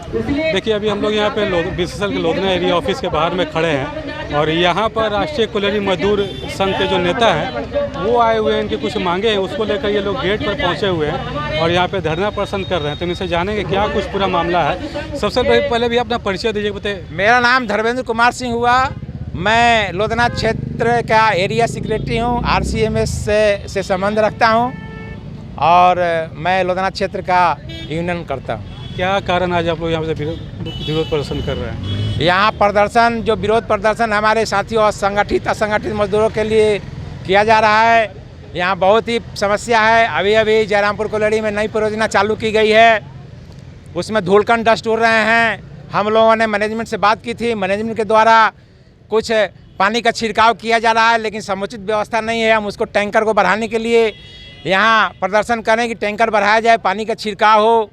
देखिए, अभी हम लोग यहाँ पे बीसीसीएल के लोधना एरिया ऑफिस के बाहर में खड़े हैं और यहाँ पर राष्ट्रीय कोयलरी मजदूर संघ के जो नेता हैं वो आए हुए हैं। इनकी कुछ मांगे हैं, उसको लेकर ये लोग गेट पर पहुँचे हुए हैं और यहाँ पे धरना प्रदर्शन कर रहे हैं। तो इनसे जानेंगे क्या कुछ पूरा मामला है। सबसे पहले भी अपना परिचय दीजिए। बताइए। मेरा नाम धर्मेंद्र कुमार सिंह हुआ। मैं लोधना क्षेत्र का एरिया सेक्रेटरी हूँ, RCMS से संबंध रखता हूँ और मैं लोधना क्षेत्र का यूनियन करता हूँ। क्या कारण आज आप लोग यहाँ पे विरोध प्रदर्शन कर रहे हैं? यहाँ प्रदर्शन, जो विरोध प्रदर्शन हमारे साथियों संगठित असंगठित मजदूरों के लिए किया जा रहा है। यहाँ बहुत ही समस्या है। अभी जयरामपुर कोयलरी में नई परियोजना चालू की गई है, उसमें धूलकण डस्ट उड़ रहे हैं। हम लोगों ने मैनेजमेंट से बात की थी, मैनेजमेंट के द्वारा कुछ पानी का छिड़काव किया जा रहा है लेकिन समुचित व्यवस्था नहीं है। हम उसको टैंकर को बढ़ाने के लिए यहाँ प्रदर्शन करें कि टैंकर बढ़ाया जाए, पानी का छिड़काव हो,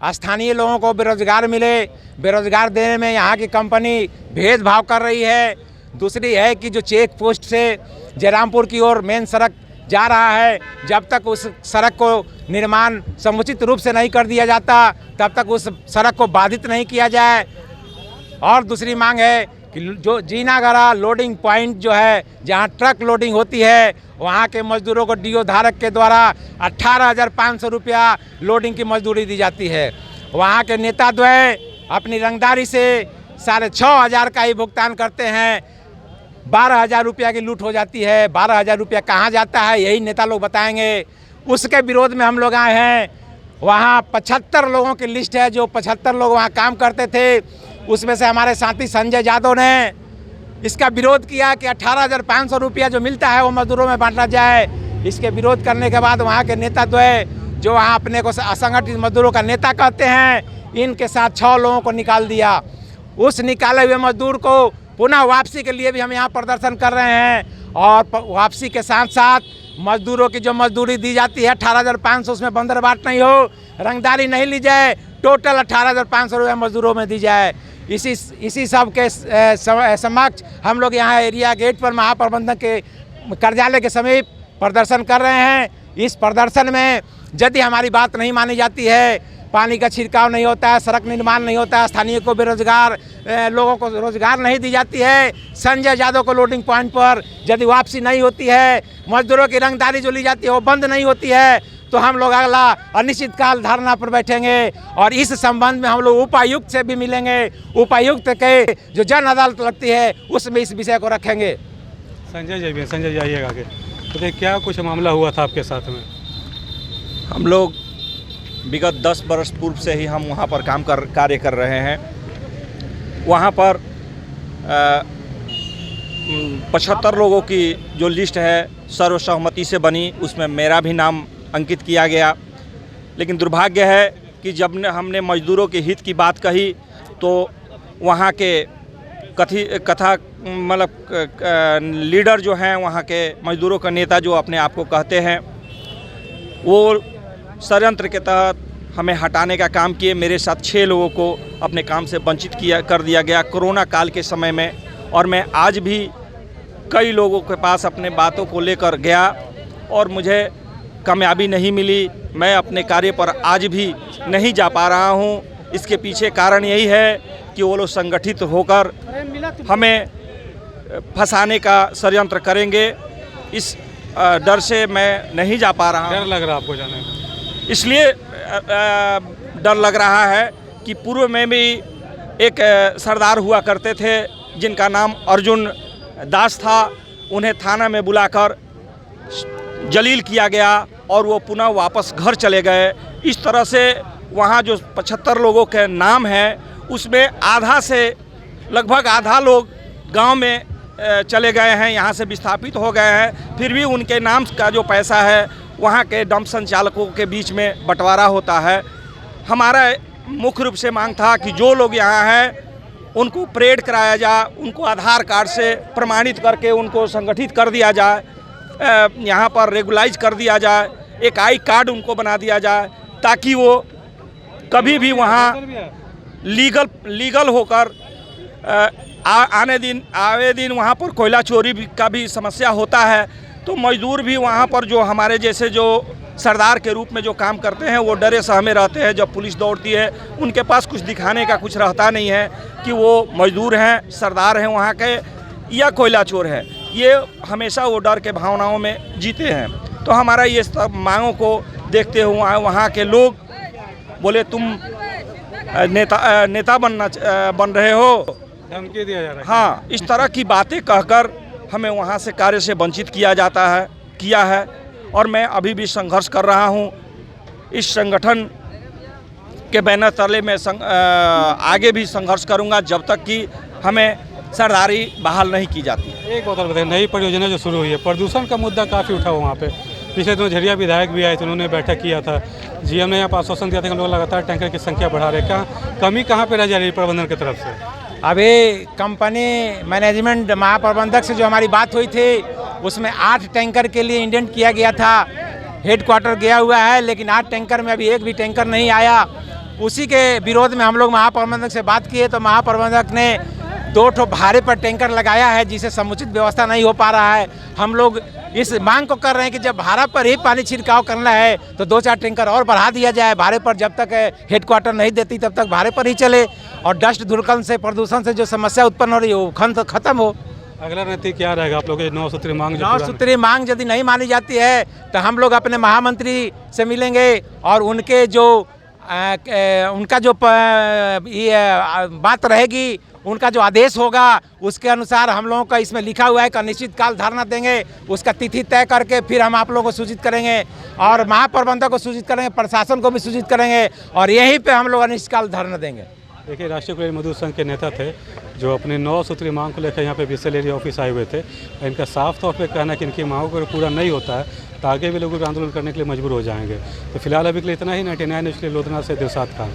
स्थानीय लोगों को बेरोजगार मिले। बेरोजगार देने में यहाँ की कंपनी भेदभाव कर रही है। दूसरी है कि जो चेक पोस्ट से जयरामपुर की ओर मेन सड़क जा रहा है, जब तक उस सड़क को निर्माण समुचित रूप से नहीं कर दिया जाता तब तक उस सड़क को बाधित नहीं किया जाए। और दूसरी मांग है कि जो जीनागरा लोडिंग पॉइंट जो है, जहाँ ट्रक लोडिंग होती है, वहाँ के मजदूरों को DO धारक के द्वारा 18,500 रुपया लोडिंग की मजदूरी दी जाती है। वहाँ के नेता द्वय अपनी रंगदारी से 6,500 का ही भुगतान करते हैं। 12,000 रुपया की लूट हो जाती है। 12,000 रुपया कहाँ जाता है यही नेता लोग बताएंगे। उसके विरोध में हम लोग आए हैं। वहाँ 75 लोगों की लिस्ट है, जो 75 लोग वहाँ काम करते थे। उसमें से हमारे साथी संजय यादव ने इसका विरोध किया कि 18,500 रुपया जो मिलता है वो मजदूरों में बांटा जाए। इसके विरोध करने के बाद वहाँ के नेता द्वय, जो वहाँ अपने को असंगठित मजदूरों का नेता कहते हैं, इनके साथ 6 लोगों को निकाल दिया। उस निकाले हुए मजदूर को पुनः वापसी के लिए भी हम यहाँ प्रदर्शन कर रहे हैं और वापसी के साथ साथ मजदूरों की जो मजदूरी दी जाती है 18,500, उसमें बंदरबाट नहीं हो, रंगदारी नहीं ली जाए, टोटल 18,500 रुपये मजदूरों में दी जाए। इसी सब के समक्ष हम लोग यहाँ एरिया गेट पर महाप्रबंधक के कार्यालय के समीप प्रदर्शन कर रहे हैं। इस प्रदर्शन में यदि हमारी बात नहीं मानी जाती है, पानी का छिड़काव नहीं होता है, सड़क निर्माण नहीं होता है, स्थानीय को बेरोजगार लोगों को रोजगार नहीं दी जाती है, संजय यादव को लोडिंग पॉइंट पर यदि वापसी नहीं होती है, मजदूरों की रंगदारी जो ली जाती है वो बंद नहीं होती है, तो हम लोग अगला अनिश्चितकाल धरना पर बैठेंगे और इस संबंध में हम लोग उपायुक्त से भी मिलेंगे। उपायुक्त के जो जन अदालत लगती है उसमें इस विषय को रखेंगे। संजय जाइएगा आगे। तो क्या कुछ मामला हुआ था आपके साथ में? हम लोग विगत 10 वर्ष पूर्व से ही हम वहाँ पर कार्य कर रहे हैं। वहाँ पर 75 लोगों की जो लिस्ट है सर्वसहमति से बनी, उसमें मेरा भी नाम अंकित किया गया। लेकिन दुर्भाग्य है कि जब हमने मजदूरों के हित की बात कही तो वहाँ के लीडर जो हैं, वहाँ के मजदूरों का नेता जो अपने आप को कहते हैं, वो षड्यंत्र के तहत हमें हटाने का काम किए। मेरे साथ 6 लोगों को अपने काम से वंचित कर दिया गया कोरोना काल के समय में। और मैं आज भी कई लोगों के पास अपने बातों को लेकर गया और मुझे कामयाबी नहीं मिली। मैं अपने कार्य पर आज भी नहीं जा पा रहा हूँ। इसके पीछे कारण यही है कि वो लोग संगठित होकर हमें फंसाने का षड्यंत्र करेंगे। इस डर से मैं नहीं जा पा रहा हूँ। डर लग रहा है आपको जाने में? इसलिए डर लग रहा है कि पूर्व में भी एक सरदार हुआ करते थे जिनका नाम अर्जुन दास था। उन्हें थाना में बुलाकर जलील किया गया और वो पुनः वापस घर चले गए। इस तरह से वहाँ जो 75 लोगों के नाम हैं उसमें आधा से लगभग आधा लोग गांव में चले गए हैं, यहाँ से विस्थापित हो गए हैं। फिर भी उनके नाम का जो पैसा है वहाँ के डंप संचालकों के बीच में बंटवारा होता है। हमारा मुख्य रूप से मांग था कि जो लोग यहाँ हैं उनको परेड कराया जाए, उनको आधार कार्ड से प्रमाणित करके उनको संगठित कर दिया जाए, यहाँ पर रेगुलाइज कर दिया जाए, एक आई कार्ड उनको बना दिया जाए ताकि वो कभी भी वहाँ लीगल होकर आए दिन वहाँ पर कोयला चोरी का भी समस्या होता है। तो मजदूर भी वहाँ पर जो हमारे जैसे जो सरदार के रूप में जो काम करते हैं वो डरे सहमे रहते हैं। जब पुलिस दौड़ती है उनके पास कुछ दिखाने का कुछ रहता नहीं है कि वो मजदूर हैं, सरदार हैं वहाँ के या कोयला चोर है। ये हमेशा वो डर के भावनाओं में जीते हैं। तो हमारा ये सब मांगों को देखते हुए वहाँ के लोग बोले तुम नेता बन रहे हो, धमकी दिया जा रहा है। हाँ, इस तरह की बातें कहकर हमें वहाँ से कार्य से वंचित किया है और मैं अभी भी संघर्ष कर रहा हूँ। इस संगठन के बैनर तले में आगे भी संघर्ष करूँगा जब तक कि हमें सरदारी बहाल नहीं की जाती। एक बात और बताइए, नई परियोजना जो शुरू हुई है, प्रदूषण का मुद्दा काफ़ी उठा हुआ वहाँ पे। पिछले दिनों झरिया विधायक भी आए थे, उन्होंने बैठक किया था। जीएम ने यहाँ पर आश्वासन दिया था कि हम लोग लगातार टैंकर की संख्या बढ़ा रहे हैं। कमी कहाँ पे रह जा रही है प्रबंधन की तरफ से? अभी कंपनी मैनेजमेंट महाप्रबंधक से जो हमारी बात हुई थी उसमें 8 टैंकर के लिए इंडेंट किया गया था। हेडक्वार्टर गया हुआ है लेकिन 8 टैंकर में अभी एक भी टैंकर नहीं आया। उसी के विरोध में हम लोग महाप्रबंधक से बात किए तो महाप्रबंधक ने 2 ठो भाड़े पर टैंकर लगाया है जिसे समुचित व्यवस्था नहीं हो पा रहा है। हम लोग इस मांग को कर रहे हैं कि जब भाड़ा पर ही पानी छिड़काव करना है तो 2-4 टैंकर और बढ़ा दिया जाए भाड़े पर। जब तक हेडक्वार्टर नहीं देती तब तक भाड़े पर ही चले और डस्ट धूलकण से, प्रदूषण से जो समस्या उत्पन्न हो रही है वो खत्म हो। अगला रणनीति क्या रहेगा आप लोगों की 9 सूत्री मांग? 9 सूत्री मांग यदि नहीं मानी जाती है तो हम लोग अपने महामंत्री से मिलेंगे और उनके जो उनका जो ये बात रहेगी, उनका जो आदेश होगा उसके अनुसार हम लोगों का इसमें लिखा हुआ है कि अनिश्चित काल धरना देंगे। उसका तिथि तय करके फिर हम आप लोगों को सूचित करेंगे और महाप्रबंधक को सूचित करेंगे, प्रशासन को भी सूचित करेंगे और यहीं पे हम लोग अनिश्चित काल धरना देंगे। देखिए, राष्ट्रीय कुलेरी मजदूर संघ के नेता थे जो अपने 9 सूत्री मांग को लेकर यहाँ पे बीएसएल एरिया ऑफिस आए हुए थे। इनका साफ तौर पे कहना कि इनकी मांगों को पूरा नहीं होता है तो आगे भी लोगों को आंदोलन करने के लिए मजबूर हो जाएंगे। तो फिलहाल अभी के लिए इतना ही। 99 न्यूज़ के लिए लोधना से दिलशाद खान।